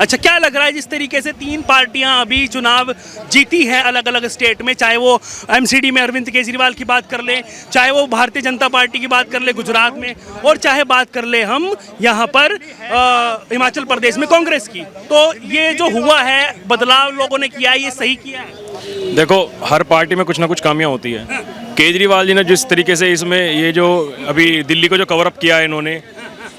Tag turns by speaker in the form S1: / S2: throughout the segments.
S1: अच्छा, क्या लग रहा है जिस तरीके से 3 पार्टियां अभी चुनाव जीती हैं अलग अलग स्टेट में, चाहे वो एमसीडी में अरविंद केजरीवाल की बात कर लें, चाहे वो भारतीय जनता पार्टी की बात कर ले गुजरात में, और चाहे बात कर ले हम यहाँ पर हिमाचल प्रदेश में कांग्रेस की, तो ये जो हुआ है बदलाव लोगों ने किया है, ये सही किया है?
S2: देखो, हर पार्टी में कुछ ना कुछ खामियां होती है। केजरीवाल जी ने जिस तरीके से इसमें ये जो अभी दिल्ली को जो कवर अप किया है इन्होंने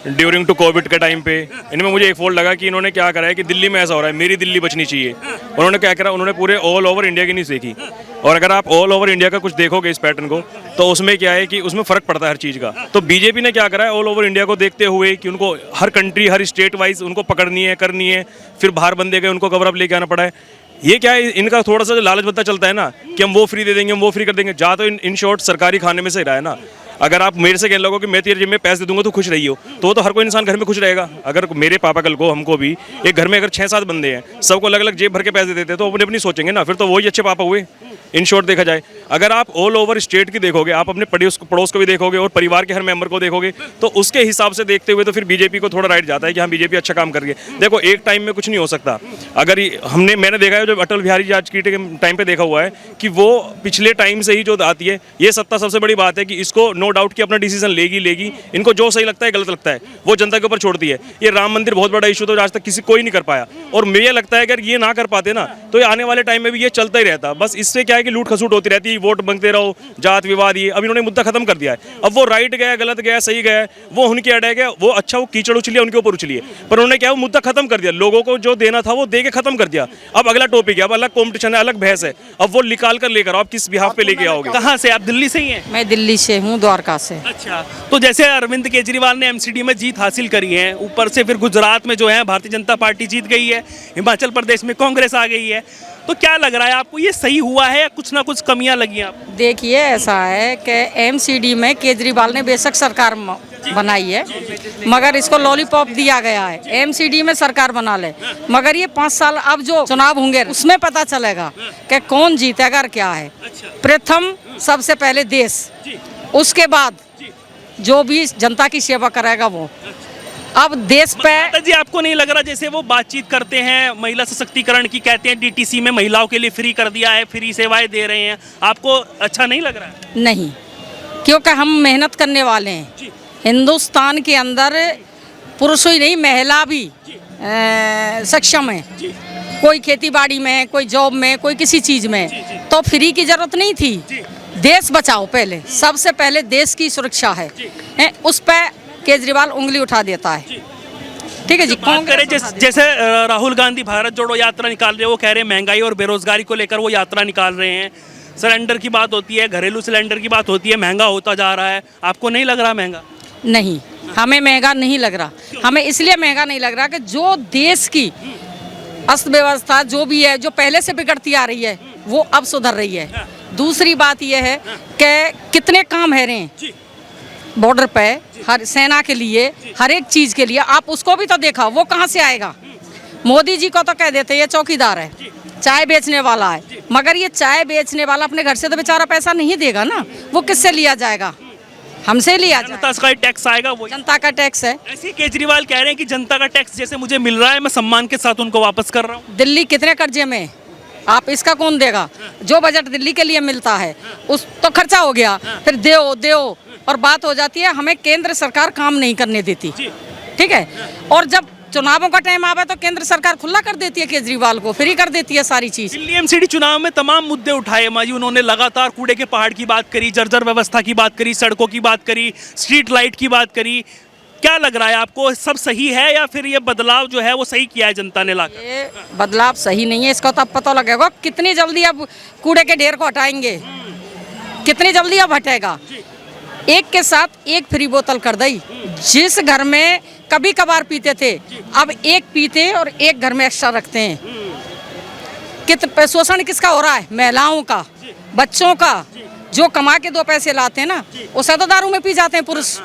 S2: ड्यूरिंग टू कोविड के टाइम पे, इनमें मुझे एक फॉल्ट लगा कि इन्होंने क्या करा है कि दिल्ली में ऐसा हो रहा है, मेरी दिल्ली बचनी चाहिए। उन्होंने क्या करा, उन्होंने पूरे ऑल ओवर इंडिया की नहीं देखी। और अगर आप ऑल ओवर इंडिया का कुछ देखोगे इस पैटर्न को, तो उसमें क्या है कि उसमें फ़र्क पड़ता है हर चीज़ का। तो बीजेपी ने क्या करा है, ऑल ओवर इंडिया को देखते हुए कि उनको हर कंट्री हर स्टेट वाइज उनको पकड़नी है, करनी है, फिर बाहर बंदे गए उनको कवर अप लेके आना पड़ा है। ये क्या है, इनका थोड़ा सा लालच पता चलता है ना कि हम वो फ्री दे देंगे, हम वो फ्री कर देंगे। जा तो इन शॉर्ट सरकारी खाने में से रहा है ना। अगर आप मेरे से कहने लगो कि मैं तेरे जिम्मे पैसे दे दूंगा तो खुश रही हो, तो हर कोई इंसान घर में खुश रहेगा। अगर मेरे पापा कल को हमको भी एक घर में अगर 6-7 बंदे हैं, सबको अलग अलग जेब भर के पैसे देते हैं, तो अपने अपनी सोचेंगे ना, फिर तो वही अच्छे पापा हुए। इन शॉर्ट देखा जाए, अगर आप ऑल ओवर स्टेट की देखोगे, आप अपने पड़ोस को भी देखोगे और परिवार के हर मेंबर को देखोगे, तो उसके हिसाब से देखते हुए तो फिर बीजेपी को थोड़ा राइट जाता है कि हाँ बीजेपी अच्छा काम कर रही है। देखो, एक टाइम में कुछ नहीं हो सकता। अगर मैंने देखा है, जो अटल बिहारी वाजपेयी के टाइम पे देखा हुआ है कि वो पिछले टाइम से ही जो आती है, ये सत्ता सबसे बड़ी बात है कि इसको नो डाउट कि अपना डिसीजन लेगी। इनको जो सही लगता है गलत लगता है वो जनता के ऊपर छोड़ती है। ये राम मंदिर बहुत बड़ा इशू तो आज तक किसी कोई नहीं कर पाया, और मुझे लगता है अगर ये ना कर पाते ना, तो ये आने वाले टाइम में भी ये चलता ही रहता। बस इससे क्या है कि लूट खसूट होती रहती है, वोट मांगते रहो, जात विवाद। ये अब इन्होंने मुद्दा खत्म कर दिया है। अब वो राइट गया, गलत गया, सही गया, वो उनके अड़ गया, वो अच्छा वो कीचड़ उछलिए उनके ऊपर उछलिए, पर उन्होंने क्या वो मुद्दा खत्म कर दिया। लोगों को जो देना था वो दे के खत्म कर दिया। अब अगला टॉपिक है, अब अलग कॉम्पिटिशन है, अलग बहस है। अब वो निकाल कर लेकर आप किस बिहाफ पे लेके आओगे।
S1: कहाँ से आप? दिल्ली से ही हैं?
S3: मैं दिल्ली से हूँ, द्वारका से।
S1: अच्छा, तो जैसे अरविंद केजरीवाल ने एमसीडी में जीत हासिल करी है, ऊपर से फिर गुजरात में जो है भारतीय जनता पार्टी जीत गई है, हिमाचल प्रदेश में कांग्रेस आ गई है, तो क्या लग रहा है आपको, ये सही हुआ है या कुछ ना कुछ कमियां लगी हैं आपको?
S3: देखिए, ऐसा है कि एमसीडी में केजरीवाल ने बेशक सरकार बनाई है, मगर इसको लॉलीपॉप दिया गया है। एमसीडी में सरकार बना ले, मगर ये 5 साल अब जो चुनाव होंगे उसमें पता चलेगा कि कौन जीतेगा और क्या है। प्रथम सबसे पहले देश, उसके बाद जो भी जनता की सेवा करेगा वो। अब देश पे
S1: जी, आपको नहीं लग रहा जैसे वो बातचीत करते हैं महिला सशक्तिकरण की, कहते हैं डीटीसी में महिलाओं के लिए फ्री कर दिया है, फ्री सेवाएं दे रहे हैं, आपको अच्छा नहीं लग रहा है?
S3: नहीं, क्योंकि हम मेहनत करने वाले हैं। हिंदुस्तान के अंदर पुरुष ही नहीं, महिला भी सक्षम है। कोई खेती बाड़ी में, कोई जॉब में, कोई किसी चीज़ में, तो फ्री की जरूरत नहीं थी। देश बचाओ पहले, सबसे पहले देश की सुरक्षा है, उस पर केजरीवाल उंगली उठा देता है। ठीक है जी।
S1: बात करें जैसे राहुल गांधी भारत जोड़ो यात्रा निकाल रहे हैं, वो कह रहे हैं महंगाई और बेरोजगारी को लेकर वो यात्रा निकाल रहे हैं। सिलेंडर की बात होती है, घरेलू सिलेंडर की बात होती है, महंगा होता जा रहा है। आपको नहीं लग रहा महंगा?
S3: नहीं, हमें महंगा नहीं लग रहा। हमें इसलिए महंगा नहीं लग रहा कि जो देश की अर्थव्यवस्था जो भी है, जो पहले से बिगड़ती आ रही है, वो अब सुधर रही है। दूसरी बात यह है कि कितने काम है रहे बॉर्डर पे, हर सेना के लिए, हर एक चीज़ के लिए। आप उसको भी तो देखा, वो कहाँ से आएगा? मोदी जी को तो कह देते ये चौकीदार है, चाय बेचने वाला है, मगर ये चाय बेचने वाला अपने घर से तो बेचारा पैसा नहीं देगा ना, वो किससे लिया जाएगा? हमसे लिया जाएगा।
S1: जनता का टैक्स आएगा, वो
S3: जनता का टैक्स है।
S1: ऐसे केजरीवाल कह रहे हैं कि जनता का टैक्स जैसे मुझे मिल रहा है, मैं सम्मान के साथ उनको वापस कर रहा हूँ।
S3: दिल्ली कितने कर्जे में, आप इसका कौन देगा? जो बजट दिल्ली के लिए मिलता है उस तो खर्चा हो गया, फिर दो और बात हो जाती है हमें केंद्र सरकार काम नहीं करने देती। ठीक है, और जब चुनावों का टाइम आवे तो केंद्र सरकार खुला कर देती है, केजरीवाल को फ्री कर देती है सारी चीज।
S1: दिल्ली एमसीडी चुनाव में तमाम मुद्दे उठाए माजी, उन्होंने लगातार कूड़े के पहाड़ की बात करी, जर्जर व्यवस्था की बात करी, सड़कों की बात करी, स्ट्रीट लाइट की बात करी। क्या लग रहा है आपको, सब सही है या फिर ये बदलाव जो है वो सही किया है जनता ने लाकर?
S3: ये बदलाव सही नहीं है, इसका तो अब पता लगेगा कितनी जल्दी अब कूड़े के ढेर को हटाएंगे, कितनी जल्दी अब हटेगा। एक के साथ एक फ्री बोतल कर दी। जिस घर में कभी कभार पीते थे, अब एक पीते और एक घर में एक्स्ट्रा रखते हैं। कितना शोषण किसका हो रहा है? महिलाओं का, बच्चों का, जो कमा के 2 पैसे लाते हैं ना, उसे तो दारू में पी जाते हैं पुरुष।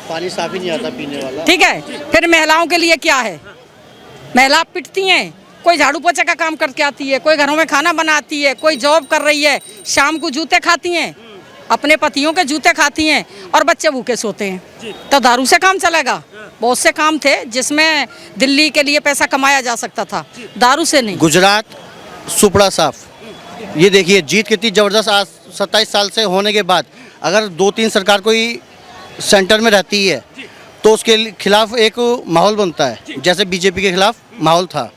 S4: पानी साफ ही नहीं आता पीने वाला।
S3: ठीक है, फिर महिलाओं के लिए क्या है? महिला पिटती हैं, कोई झाड़ू पोछे का काम करके आती है, कोई घरों में खाना बनाती है, कोई जॉब कर रही है, शाम को जूते खाती हैं, अपने पतियों के जूते खाती हैं, और बच्चे भूखे सोते हैं। तो दारू से काम चलेगा? बहुत से काम थे जिसमें दिल्ली के लिए पैसा कमाया जा सकता था, दारू से नहीं।
S4: गुजरात सुपड़ा साफ, ये देखिए जीत कितनी ज़बरदस्त। आज 27 साल से होने के बाद अगर 2-3 सरकार कोई सेंटर में रहती है तो उसके खिलाफ एक माहौल बनता है, जैसे बीजेपी के खिलाफ माहौल था।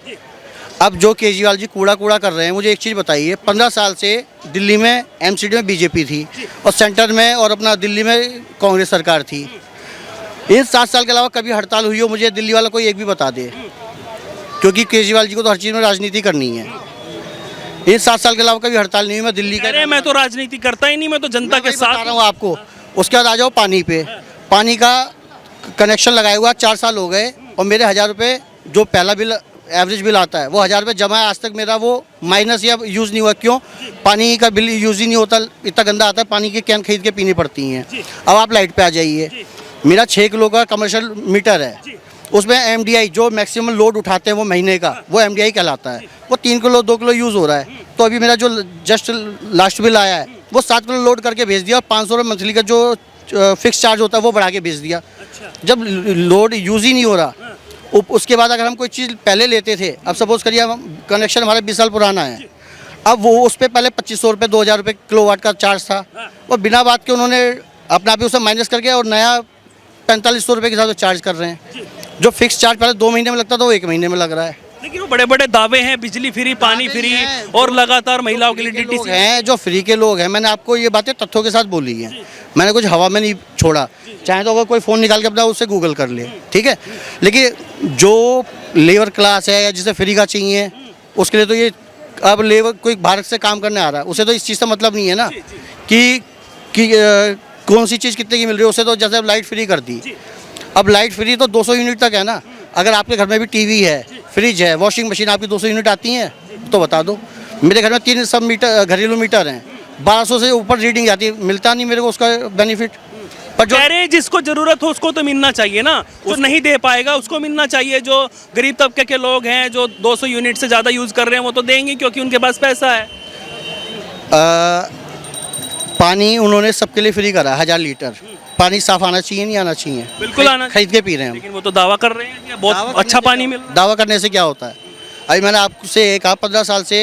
S4: अब जो केजरीवाल जी कूड़ा कर रहे हैं, मुझे एक चीज़ बताइए, 15 साल से दिल्ली में एमसीडी में बीजेपी थी और सेंटर में और अपना दिल्ली में कांग्रेस सरकार थी। इन 7 साल के अलावा कभी हड़ताल हुई हो मुझे दिल्ली वाला कोई एक भी बता दे, क्योंकि केजरीवाल जी को तो हर चीज़ में राजनीति करनी है। इन 7 साल के अलावा कभी हड़ताल नहीं हुई। मैं दिल्ली का,
S1: अरे मैं तो राजनीति करता ही नहीं, मैं तो जनता के
S4: बता
S1: साथ
S4: रहा हूँ आपको। उसके बाद आ जाओ पानी पे। पानी का कनेक्शन लगाया हुआ 4 साल हो गए और मेरे 1000 रुपये जो पहला बिल एवरेज बिल आता है वो 1000 रुपये जमा है। आज तक मेरा वो माइनस या यूज़ नहीं हुआ। क्यों? पानी का बिल यूज़ ही नहीं होता, इतना गंदा आता है, पानी की कैन खरीद के पीनी पड़ती हैं। अब आप लाइट पे आ जाइए। मेरा 6 किलो का कमर्शियल मीटर है, उसमें एमडीआई जो मैक्सिमम लोड उठाते हैं वो महीने का, वो एमडीआई कहलाता है। वो 3 किलो 2 किलो यूज़ हो रहा है। तो अभी मेरा जो जस्ट लास्ट बिल आया है वो 7 किलो लोड करके भेज दिया और 500 रुपये मंथली का जो फिक्स चार्ज होता है वो बढ़ा के भेज दिया। जब लोड यूज़ ही नहीं हो रहा, उसके बाद अगर हम कोई चीज़ पहले लेते थे, अब सपोज करिए हम कनेक्शन हमारा 20 साल पुराना है, अब वो उस पर पहले 2500 रुपये 2000 रुपये किलोवाट का चार्ज था और बिना बात के उन्होंने अपना भी उसे माइनस करके और नया 4500 रुपये के साथ चार्ज कर रहे हैं। जो फिक्स चार्ज पहले 2 महीने में लगता था वो 1 महीने में लग रहा है।
S1: लेकिन वो बड़े बड़े दावे हैं, बिजली फ्री, पानी फ्री और लगातार महिलाओं के लिए डीटीसी
S4: हैं। जो फ्री के लोग हैं, मैंने आपको ये बातें तथ्यों के साथ बोली हैं, मैंने कुछ हवा में नहीं छोड़ा। चाहे तो अगर कोई फ़ोन निकाल के अपना उससे गूगल कर ले, ठीक है। लेकिन जो लेबर क्लास है या जिसे फ्री का चाहिए उसके लिए तो ये, अब लेबर कोई भारत से काम करने आ रहा है उसे तो इस चीज़ से मतलब नहीं है ना कि कौन सी चीज़ कितने की मिल रही है। उसे तो जैसे अब लाइट फ्री कर दी, अब लाइट फ्री तो 200 यूनिट तक है ना। अगर आपके घर में भी टीवी है, फ्रिज है, वॉशिंग मशीन, आपकी 200 यूनिट आती हैं तो बता दो। मेरे घर में 3 सब मीटर घरेलू मीटर हैं, 1200 से ऊपर रीडिंग आती है, मिलता नहीं मेरे को उसका बेनिफिट। पर जो
S1: कह रहे हैं जिसको जरूरत हो उसको तो मिलना चाहिए ना, जो नहीं दे पाएगा उसको मिलना चाहिए। जो गरीब तबके के लोग हैं जो 200 यूनिट से ज़्यादा यूज़ कर रहे हैं वो तो देंगे क्योंकि उनके पास पैसा है।
S4: पानी उन्होंने सबके लिए फ्री करा, 1000 लीटर पानी साफ आना चाहिए, नहीं आना चाहिए?
S1: बिल्कुल आना,
S4: खरीद के पी रहे हैं हम।
S1: लेकिन वो तो दावा कर रहे हैं कि बहुत अच्छा पानी मिल रहा है।
S4: दावा करने से क्या होता है? अभी मैंने आपसे कहा 15 साल से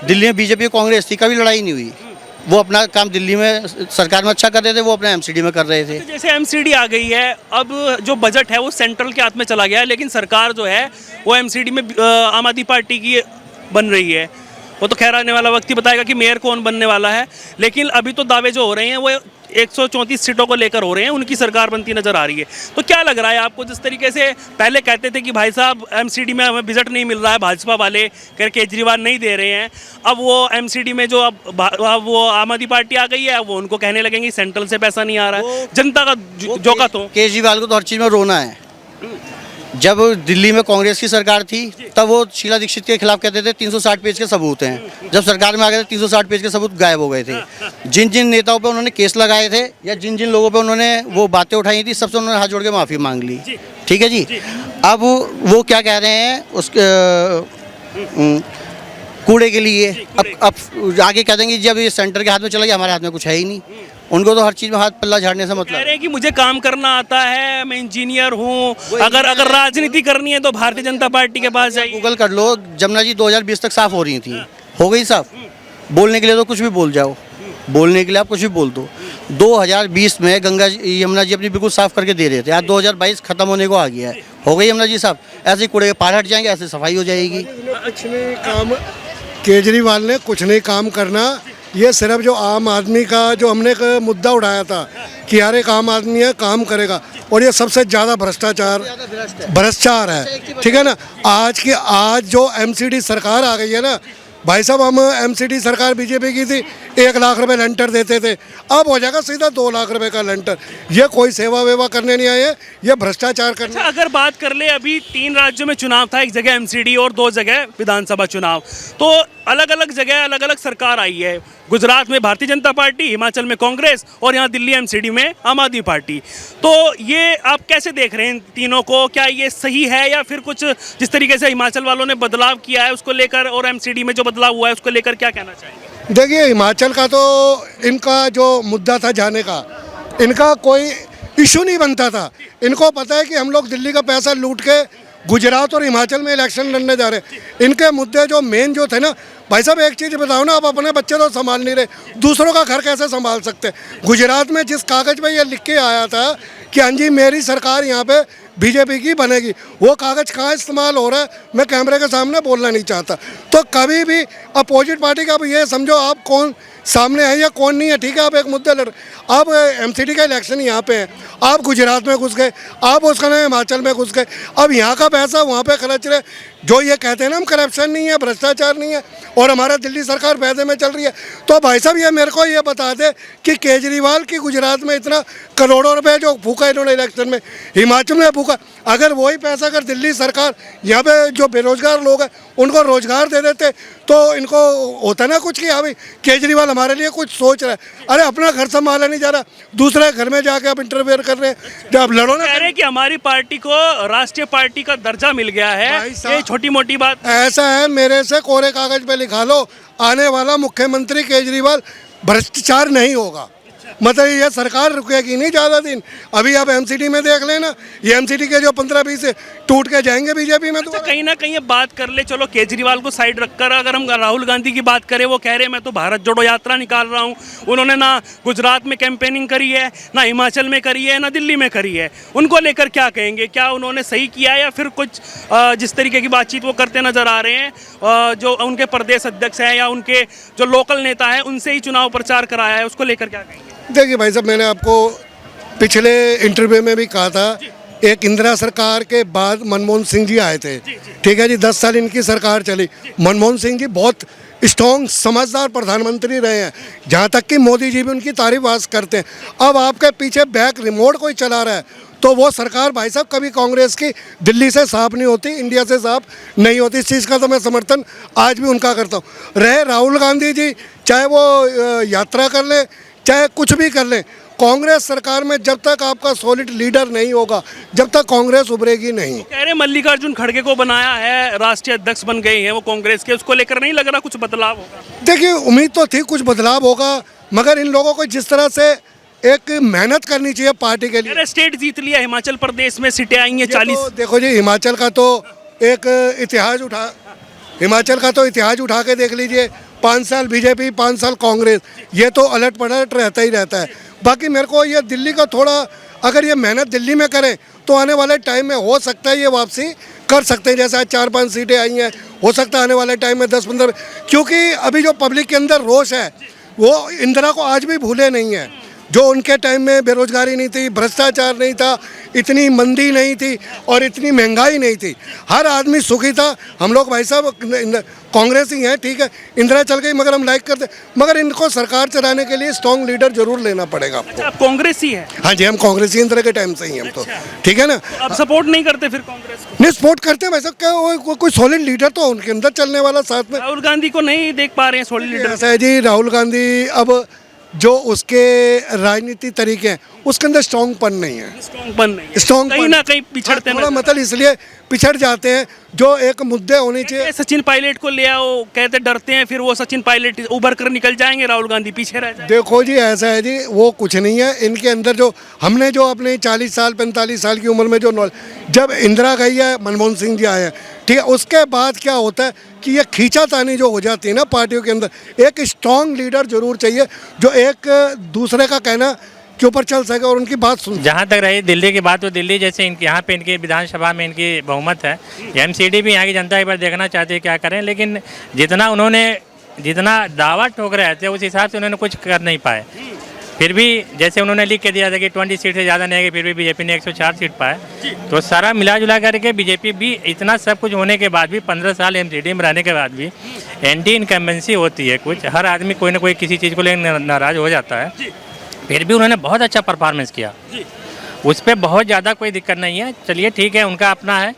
S4: दिल्ली में बीजेपी कांग्रेस थी, कभी लड़ाई नहीं हुई। वो अपना काम दिल्ली में सरकार में अच्छा कर रहे थे, वो अपना एमसीडी में कर रहे थे।
S1: तो जैसे एमसीडी आ गई है, अब जो बजट है वो सेंट्रल के हाथ में चला गया है, लेकिन सरकार जो है वो एमसीडी में आम आदमी पार्टी की बन रही है। वो तो खैर आने वाला वक्त ही बताएगा कि मेयर कौन बनने वाला है। लेकिन अभी तो दावे जो हो रहे हैं वो 134 सीटों को लेकर हो रहे हैं, उनकी सरकार बनती नजर आ रही है। तो क्या लग रहा है आपको, जिस तरीके से पहले कहते थे कि भाई साहब एमसीडी में हमें बजट नहीं मिल रहा है, भाजपा वाले कर केजरीवाल नहीं दे रहे हैं, अब वो एमसीडी में जो अब वो आम आदमी पार्टी आ गई है, वो उनको कहने लगेंगे सेंट्रल से पैसा नहीं आ रहा है, जनता का जोका तो
S4: केजरीवाल को तो हर चीज़ में रोना है। जब दिल्ली में कांग्रेस की सरकार थी तब वो शीला दीक्षित के खिलाफ कहते थे 360 पेज के सबूत हैं। जब सरकार में आ गए थे 360 पेज के सबूत गायब हो गए थे। जिन जिन नेताओं पे उन्होंने केस लगाए थे या जिन जिन लोगों पे उन्होंने वो बातें उठाई थी, सबसे उन्होंने हाथ जोड़ के माफ़ी मांग ली। ठीक है जी। अब वो क्या कह रहे हैं उसके कूड़े के लिए, अब आगे कह देंगे जब ये सेंटर के हाथ में चला गया, हमारे हाथ में कुछ है ही नहीं। उनको तो हर चीज़ में हाथ पल्ला झाड़ने से
S1: कह
S4: मतलब
S1: रहे हैं कि मुझे काम करना आता है, मैं इंजीनियर हूँ, अगर राजनीति करनी है तो भारतीय जनता पार्टी के पास जाइए।
S4: गूगल कर लो, जमुना जी 2020 तक साफ हो रही थी, हो गई साफ। बोलने के लिए तो कुछ भी बोल जाओ, बोलने के लिए आप कुछ भी बोल दो। 2020 में गंगा जी यमुना जी अपनी बिल्कुल साफ करके दे रहे थे, आज 2022 खत्म होने को आ गया है, हो गई यमुना जी साफ। ऐसे ही कूड़े के पहाड़ हट जाएंगे, ऐसे सफाई हो जाएगी।
S5: कुछ नहीं काम, केजरीवाल ने कुछ नहीं काम करना। ये सिर्फ जो आम आदमी का जो हमने एक मुद्दा उठाया था कि यार एक आम आदमी है काम करेगा, और ये सबसे ज़्यादा भ्रष्टाचार है। ठीक है ना। आज जो एमसीडी सरकार आ गई है ना भाई साहब, हम एमसीडी सरकार बीजेपी की थी, 1 लाख रुपए लेंटर देते थे, अब हो जाएगा सीधा 2 लाख रुपए का लेंटर। ये कोई सेवा वेवा करने नहीं आए हैं, ये भ्रष्टाचार करने।
S1: अच्छा, अगर बात कर ले, अभी 3 राज्यों में चुनाव था, एक जगह एमसीडी और 2 जगह विधानसभा चुनाव, तो अलग अलग जगह अलग अलग सरकार आई है। गुजरात में भारतीय जनता पार्टी, हिमाचल में कांग्रेस और यहाँ दिल्ली एमसीडी में आम आदमी पार्टी। तो ये आप कैसे देख रहे हैं इन तीनों को? क्या ये सही है या फिर कुछ जिस तरीके से हिमाचल वालों ने बदलाव किया है उसको लेकर, और एमसीडी में जो बदलाव हुआ है उसको लेकर क्या कहना चाहेंगे?
S5: देखिए, हिमाचल का तो इनका जो मुद्दा था जाने का, इनका कोई इशू नहीं बनता था। इनको पता है कि हम लोग दिल्ली का पैसा लूट के गुजरात और हिमाचल में इलेक्शन लड़ने जा रहे हैं। इनके मुद्दे जो मेन जो थे ना, भाई साहब एक चीज़ बताओ ना, आप अपने बच्चे तो संभाल नहीं रहे, दूसरों का घर कैसे संभाल सकते? गुजरात में जिस कागज़ पे ये लिख के आया था कि हाँ जी मेरी सरकार यहाँ पे बीजेपी की बनेगी, वो कागज़ कहाँ इस्तेमाल हो रहा है मैं कैमरे के सामने बोलना नहीं चाहता। तो कभी भी अपोजिट पार्टी का अब ये समझो आप कौन सामने है या कौन नहीं है, ठीक है, आप एक मुद्दे लड़, आप एमसीडी का इलेक्शन यहाँ पे है, आप गुजरात में घुस गए, आप उसका नाम हिमाचल में घुस गए, अब यहाँ का पैसा वहाँ पे खर्च रहे। जो ये कहते हैं ना हम करप्शन नहीं है, भ्रष्टाचार नहीं है और हमारा दिल्ली सरकार फायदे में चल रही है, तो भाई साहब ये मेरे को ये बता दे कि केजरीवाल की गुजरात में इतना करोड़ों रुपए जो फूका इन्होंने इलेक्शन में, हिमाचल में फूका, अगर वही पैसा अगर दिल्ली सरकार यहाँ पे जो बेरोजगार लोग हैं उनको रोजगार दे देते तो इनको होता ना कुछ कि हाँ भाई केजरीवाल हमारे लिए कुछ सोच रहा है। अरे अपना घर संभाला नहीं जा रहा, दूसरे घर में जाके आप इंटरफेयर कर रहे हैं। जब लड़ो ना,
S1: कह रहे हैं कि हमारी पार्टी को राष्ट्रीय पार्टी का दर्जा मिल गया है, ये छोटी मोटी बात
S5: ऐसा है, मेरे से कोरे कागज पे लिखा लो, आने वाला मुख्यमंत्री केजरीवाल भ्रष्टाचार नहीं होगा, मतलब ये सरकार रुकेगी नहीं ज़्यादा दिन। अभी आप एमसीडी में देख लेना, ये एमसीडी के जो 15-20 टूट के जाएंगे बीजेपी में। तो
S1: कहीं ना कहीं बात कर ले, चलो केजरीवाल को साइड रखकर अगर हम राहुल गांधी की बात करें, वो कह रहे हैं मैं तो भारत जोड़ो यात्रा निकाल रहा हूं। उन्होंने ना गुजरात में कैंपेनिंग करी है, ना हिमाचल में करी है, ना दिल्ली में करी है। उनको लेकर क्या कहेंगे, क्या उन्होंने सही किया है या फिर कुछ जिस तरीके की बातचीत वो करते नजर आ रहे हैं, जो उनके प्रदेश अध्यक्ष हैं या उनके जो लोकल नेता हैं उनसे ही चुनाव प्रचार कराया है, उसको लेकर क्या कहेंगे?
S5: देखिए भाई साहब, मैंने आपको पिछले इंटरव्यू में भी कहा था, एक इंदिरा सरकार के बाद मनमोहन सिंह जी आए थे, ठीक है जी, 10 साल इनकी सरकार चली। मनमोहन सिंह जी बहुत स्ट्रॉन्ग समझदार प्रधानमंत्री रहे हैं, जहाँ तक कि मोदी जी भी उनकी तारीफ आज करते हैं। अब आपके पीछे बैक रिमोट कोई चला रहा है तो वो सरकार भाई साहब कभी कांग्रेस की दिल्ली से साफ नहीं होती, इंडिया से साफ नहीं होती। इस चीज़ का तो मैं समर्थन आज भी उनका करता हूँ। रहे राहुल गांधी जी, चाहे वो यात्रा कर ले चाहे कुछ भी कर लें, कांग्रेस सरकार में जब तक आपका सॉलिड लीडर नहीं होगा, जब तक कांग्रेस उभरेगी नहीं।
S1: कह रहे मल्लिकार्जुन खड़गे को बनाया है, राष्ट्रीय अध्यक्ष बन गए हैं वो कांग्रेस के, उसको लेकर नहीं लग रहा कुछ बदलाव होगा?
S5: देखिए उम्मीद तो थी कुछ बदलाव होगा, मगर इन लोगों को जिस तरह से एक मेहनत करनी चाहिए पार्टी के लिए।
S1: स्टेट जीत लिया, हिमाचल प्रदेश में सीटें आई हैं 40।
S5: तो देखो जी, हिमाचल का तो एक इतिहास उठा के देख लीजिए, 5 साल बीजेपी 5 साल कांग्रेस, ये तो अलट पलट रहता ही रहता है। बाकी मेरे को ये दिल्ली का थोड़ा, अगर ये मेहनत दिल्ली में करें तो आने वाले टाइम में हो सकता है ये वापसी कर सकते हैं। जैसे आज 4-5 सीटें आई हैं, हो सकता है आने वाले टाइम में 10-15, क्योंकि अभी जो पब्लिक के अंदर रोष है वो इंदिरा को आज भी भूले नहीं है। जो उनके टाइम में बेरोजगारी नहीं थी, भ्रष्टाचार नहीं था, इतनी मंदी नहीं थी और इतनी महंगाई नहीं थी, हर आदमी सुखी था। हम लोग भाई साहब कांग्रेस ही हैं, ठीक है, इंदिरा चल गई मगर हम लाइक करते, मगर इनको सरकार चलाने के लिए स्ट्रॉन्ग लीडर जरूर लेना पड़ेगा आपको।
S1: अच्छा, आप कांग्रेस ही है?
S5: हाँ जी, हम कांग्रेस ही इंदिरा के टाइम से ही हम तो, ठीक है ना।
S1: आप सपोर्ट नहीं करते फिर कांग्रेस को?
S5: नहीं, सपोर्ट करते हैं भाई साहब, क्या कोई सॉलिड लीडर तो उनके अंदर चलने वाला साथ में।
S1: राहुल गांधी को नहीं देख पा रहे हैं सॉलिड लीडर?
S5: ऐसा है जी, राहुल गांधी अब जो उसके राजनीति तरीके हैं उसके अंदर स्ट्रॉन्गपन नहीं है, स्ट्रॉन्ग
S1: कहीं ना कहीं पिछड़ते हैं,
S5: मतलब इसलिए पिछड़ जाते हैं। जो एक मुद्दे होने चाहिए,
S1: सचिन पायलट को ले आओ, कहते डरते हैं, फिर वो सचिन पायलट उभर कर निकल जाएंगे, राहुल गांधी पीछे रह जाएंगे।
S5: देखो जी ऐसा है जी, वो कुछ नहीं है इनके अंदर। जो हमने जो अपने 40 साल 45 साल की उम्र में जो जब इंदिरा गई है, मनमोहन सिंह जी आए हैं, ठीक है, उसके बाद क्या होता है कि ये खींचातानी जो हो जाती है ना पार्टियों के अंदर, एक स्ट्रॉन्ग लीडर जरूर चाहिए जो एक दूसरे का कहना के ऊपर चल सके और उनकी बात सुन।
S6: जहाँ तक रही दिल्ली की बात, तो दिल्ली जैसे इनके यहाँ पे इनकी विधानसभा में इनकी बहुमत है, एमसीडी भी यहाँ की जनता एक बार देखना चाहती है क्या करें, लेकिन जितना दावा ठोक रहे थे उस हिसाब से उन्होंने कुछ कर नहीं पाए। फिर भी जैसे उन्होंने लिख के दिया था कि 20 सीट से ज़्यादा नहीं आएगी, फिर भी बीजेपी ने 104 सीट पाए। तो सारा मिला जुला करके बीजेपी भी इतना सब कुछ होने के बाद भी, 15 साल एमसीडी में रहने के बाद भी एंटी इनकम्बेंसी होती है कुछ, हर आदमी कोई ना कोई किसी चीज़ को लेकर नाराज़ हो जाता है। फिर भी उन्होंने बहुत अच्छा परफॉर्मेंस किया, उस पर बहुत ज़्यादा कोई दिक्कत नहीं है। चलिए ठीक है, उनका अपना है,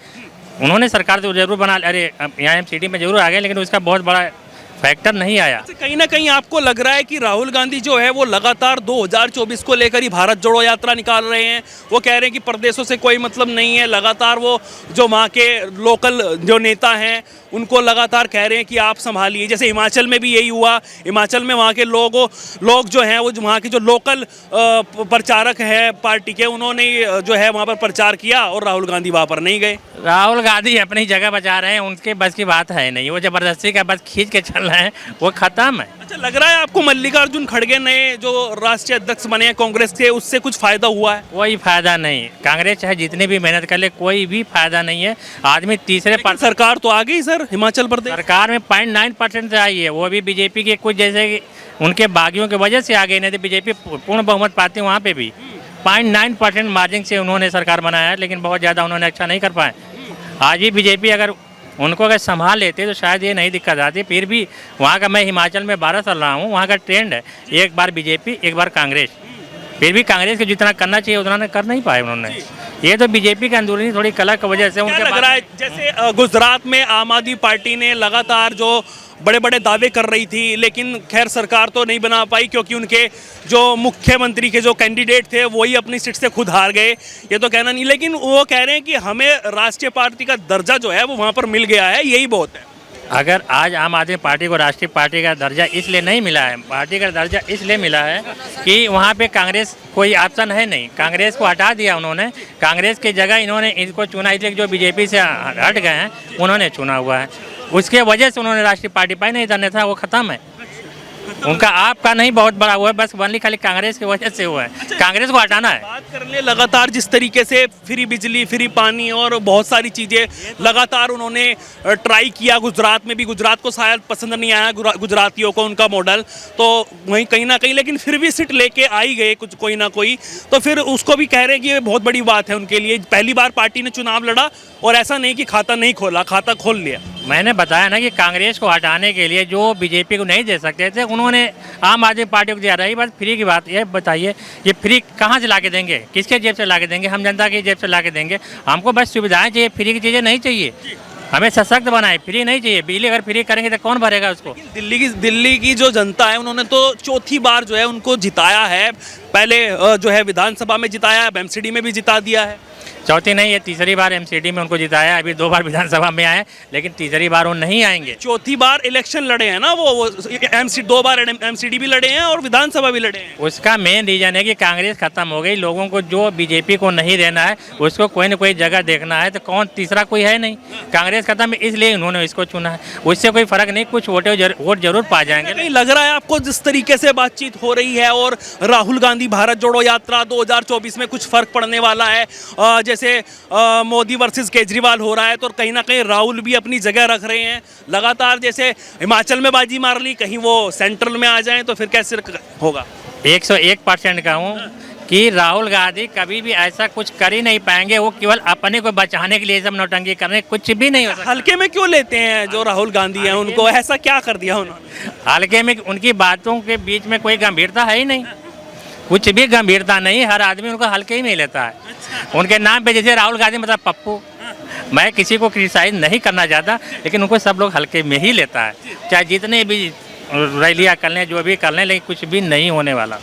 S6: उन्होंने सरकार तो जरूर बना, अरे यहाँ एमसीडी में जरूर आ गए, लेकिन उसका बहुत बड़ा फैक्टर नहीं आया।
S1: कहीं ना कहीं आपको लग रहा है कि राहुल गांधी जो है वो लगातार 2024 को लेकर ही भारत जोड़ो यात्रा निकाल रहे हैं। वो कह रहे हैं कि प्रदेशों से कोई मतलब नहीं है, लगातार वो जो वहाँ के लोकल जो नेता हैं उनको लगातार कह रहे हैं कि आप संभालिए। जैसे हिमाचल में भी यही हुआ, हिमाचल में वहाँ के लोग जो हैं वो वहाँ के जो लोकल प्रचारक हैं पार्टी के, उन्होंने जो है वहाँ पर प्रचार किया और राहुल गांधी वहाँ पर नहीं गए।
S6: राहुल गांधी अपनी जगह बचा रहे हैं, उनके बस की बात है नहीं, वो जबरदस्ती का बस खींच के चल रहे हैं, वो खत्म है।
S1: अच्छा, लग रहा है आपको मल्लिकार्जुन खड़गे नए जो राष्ट्रीय अध्यक्ष बने हैं कांग्रेस के, उससे कुछ फायदा हुआ है?
S6: कोई फायदा नहीं, कांग्रेस चाहे जितनी भी मेहनत कर ले कोई भी फायदा नहीं है। आदमी तीसरे पर
S1: सरकार तो आ गई सर हिमाचल प्रदेश।
S6: सरकार में 0.9% से आई है, वो भी बीजेपी के कुछ जैसे कि उनके बागियों की वजह से आ गई, नहीं तो बीजेपी पूर्ण बहुमत पाती वहाँ पे भी 0.9% मार्जिन से उन्होंने सरकार बनाया है, लेकिन बहुत ज़्यादा उन्होंने अच्छा नहीं कर पाए। आज भी बीजेपी अगर उनको अगर संभाल लेते तो शायद ये नहीं दिक्कत आती। फिर भी वहाँ का, मैं हिमाचल में 12 साल रहा हूँ, वहाँ का ट्रेंड है एक बार बीजेपी एक बार कांग्रेस। फिर भी कांग्रेस को जितना करना चाहिए उतना कर नहीं पाए उन्होंने। ये तो बीजेपी की अंदरूनी थोड़ी कला की वजह से
S1: क्या लग रहा है जैसे गुजरात में आम आदमी पार्टी ने लगातार जो बड़े बड़े दावे कर रही थी, लेकिन खैर सरकार तो नहीं बना पाई क्योंकि उनके जो मुख्यमंत्री के जो कैंडिडेट थे वही अपनी सीट से खुद हार गए, ये तो कहना नहीं। लेकिन वो कह रहे हैं कि हमें राष्ट्रीय पार्टी का दर्जा जो है वो वहाँ पर मिल गया है, यही बहुत है।
S6: अगर आज आम आदमी पार्टी को राष्ट्रीय पार्टी का दर्जा इसलिए नहीं मिला है, पार्टी का दर्जा इसलिए मिला है कि वहाँ पे कांग्रेस कोई ऑप्शन है नहीं, कांग्रेस को हटा दिया उन्होंने। कांग्रेस की जगह इन्होंने इनको चुना, इसलिए जो बीजेपी से हट गए हैं उन्होंने चुना हुआ है, उसके वजह से उन्होंने राष्ट्रीय पार्टी पाई, नहीं था, था वो खत्म है। उनका आपका नहीं बहुत बड़ा हुआ है, बस वनली खाली कांग्रेस की वजह से हुआ है। कांग्रेस को हटाना है।
S1: बात कर ले लगातार जिस तरीके से फ्री बिजली, फ्री पानी और बहुत सारी चीज़ें लगातार उन्होंने ट्राई किया, गुजरात में भी, गुजरात को शायद पसंद नहीं आया गुजरातियों को उनका मॉडल, तो वहीं कहीं ना कहीं लेकिन फिर भी सीट लेके आई गए कुछ कोई ना कोई, तो फिर उसको भी कह रहे हैं कि ये बहुत बड़ी बात है उनके लिए। पहली बार पार्टी ने चुनाव लड़ा और ऐसा नहीं कि खाता नहीं खोला, खाता खोल लिया।
S6: मैंने बताया ना कि कांग्रेस को हटाने के लिए जो बीजेपी को नहीं दे सकते थे उन्होंने आम आदमी पार्टी को दिया। रही बात फ्री की बात, ये बताइए ये फ्री कहाँ से ला के देंगे, किसके जेब से ला के देंगे? हम जनता की जेब से ला के देंगे। हमको बस सुविधाएं चाहिए, फ्री की चीज़ें नहीं चाहिए। हमें सशक्त बनाए, फ्री नहीं चाहिए। बिजली अगर फ्री करेंगे तो कौन भरेगा उसको?
S1: दिल्ली की जो जनता है उन्होंने तो चौथी बार जो है उनको जिताया है। पहले जो है विधानसभा में जिताया है, एमसीडी में भी जिता दिया है।
S6: चौथी नहीं, ये तीसरी बार एमसीडी में उनको जिताया। अभी 2 बार विधानसभा में आए, लेकिन तीसरी बार वो नहीं आएंगे।
S1: चौथी बार इलेक्शन लड़े हैं ना वो 2 बार एमसीडी भी लड़े हैं और विधानसभा भी लड़े हैं।
S6: उसका मेन रीजन है कि कांग्रेस खत्म हो गई। लोगों को जो बीजेपी को नहीं देना है उसको कोई ना कोई जगह देखना है, तो कौन तीसरा कोई है नहीं। कांग्रेस खत्म है इसलिए उन्होंने इसको चुना है, उससे कोई फर्क नहीं, कुछ वोट जरूर पा जाएंगे।
S1: नहीं लग रहा है आपको जिस तरीके से बातचीत हो रही है और राहुल गांधी भारत जोड़ो यात्रा 2024 में कुछ फर्क पड़ने वाला है? जैसे मोदी वर्सेस केजरीवाल हो रहा है, तो कहीं ना कहीं राहुल भी अपनी जगह रख रहे हैं लगातार। जैसे हिमाचल में बाजी मार ली, कहीं वो सेंट्रल में आ जाएं तो फिर कैसे होगा?
S6: 101% का हूँ कि राहुल गांधी कभी भी ऐसा कुछ कर ही नहीं पाएंगे। वो केवल अपने को बचाने के लिए सब नौटंकी करने, कुछ भी नहीं हो सकता।
S1: हल्के में क्यों लेते हैं जो राहुल गांधी हैं उनको? ऐसा क्या कर दिया उन्होंने?
S6: हल्के में उनकी बातों के बीच में कोई गंभीरता है ही नहीं, कुछ भी गंभीरता नहीं। हर आदमी उनको हल्के ही में लेता है। उनके नाम पे जैसे राहुल गांधी मतलब पप्पू। मैं किसी को क्रिटिसाइज नहीं करना चाहता, लेकिन उनको सब लोग हल्के में ही लेता है। चाहे जितने भी रैलियाँ कर लें, जो भी कर लें, लेकिन कुछ भी नहीं होने वाला।